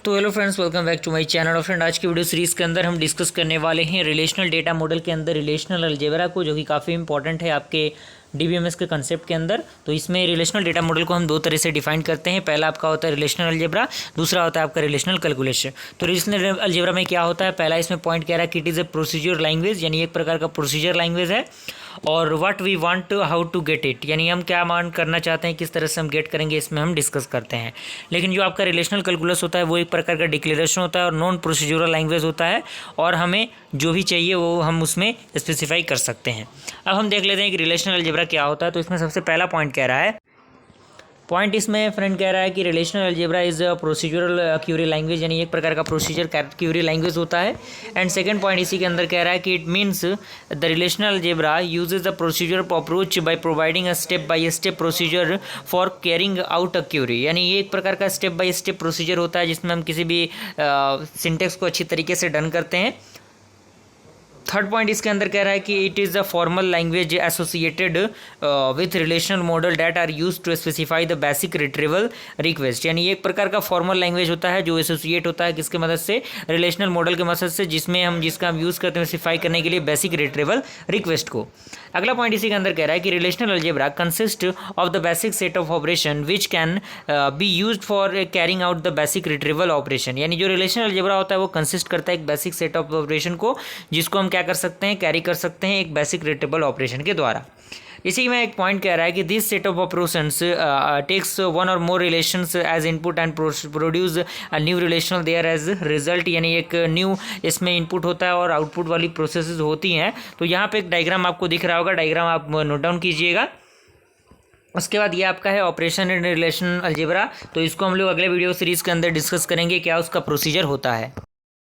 तो hello friends, welcome back to my channel. और friend, आज की वीडियो सीरीज़ के अंदर हम डिस्कस करने वाले हैं रिलेशनल डेटा मॉडल के अंदर रिलेशनल अलजेब्रा को, जो कि काफ़ी इंपॉर्टेंट है आपके डीबीएमएस के कंसेप्ट के अंदर। तो इसमें रिलेशनल डेटा मॉडल को हम दो तरह से डिफाइन करते हैं। पहला आपका होता है रिलेशनल अलजेब्रा, दूसरा होता है आपका रिलेशनल कैलकुलेशन। तो रिलेशनल अलजेब्रा में क्या होता है, पहला इसमें पॉइंट कह रहा है कि it is a procedure language, यानी एक प्रकार का प्रोसीजर लैंग्वेज है। और what we want how to get it, यानी हम क्या मान करना चाहते हैं, किस तरह से हम गेट करेंगे, इसमें हम डिस्कस करते हैं। लेकिन जो आपका रिलेशनल कैलकुलस होता है वो एक प्रकार का डिक्लेरेशन होता है और नॉन प्रोसीजरल लैंग्वेज होता है, और हमें जो भी चाहिए वो हम उसमें स्पेसिफाई कर सकते हैं। अब हम देख लेते हैं कि रिलेशनल अलजेब्रा क्या होता है। तो इसमें सबसे पहला पॉइंट कह रहा है, पॉइंट इसमें फ्रेंड कह रहा है कि relational algebra is a procedural Curie language, यानी एक प्रकार का प्रोसीजर क्यूरी लैंग्वेज होता है। एंड सेकंड पॉइंट इसी के अंदर कह रहा है कि it means the relational algebra uses the procedure approach by providing a step by step procedure for carrying out a query, यानी ये एक प्रकार का स्टेप बाय स्टेप प्रोसीजर होता है जिसमें हम किसी भी सिंटेक्स को अच्छी तरीके से डन करते हैं। थर्ड पॉइंट इसके अंदर कह रहा है कि it is a formal language associated with relational model that are use to specify the basic retrieval request, यानी एक प्रकार का फॉर्मल लैंग्वेज होता है जो एसोसिएट होता है किसके मदद से, रिलेशनल मॉडल के मदद से, जिसका हम यूज़ करते हैं स्पेसिफाई करने के लिए बेसिक रिट्रीवल रिक्वेस्ट को। अगला पॉइंट इसी के अंदर कह रहा है कि relational algebra consist of the basic set of operation which can be used for carrying out the basic retrieval operation, यानी जो रिलेशनल अलजेब्रा होता है वो कंसिस्ट करता है एक बेसिक सेट ऑफ ऑपरेशन को, जिसको हम क्या कर सकते हैं, कैरी कर सकते हैं एक बेसिक रिट्रीवल ऑपरेशन के द्वारा। इसी में एक पॉइंट कह रहा है कि this set of operations takes one और more relations as input and produce a new relational there as result, यानी एक न्यू इसमें इनपुट होता है और आउटपुट वाली प्रोसेसेस होती हैं। तो यहाँ पे एक डायग्राम आपको दिख रहा होगा, डायग्राम आप नोट डाउन कीजिएगा। उसके बाद ये आपका है ऑपरेशन इन रिलेशन अलजेब्रा। तो इसको हम लोग अगले वीडियो सीरीज़ के अंदर डिस्कस करेंगे क्या उसका प्रोसीजर होता है।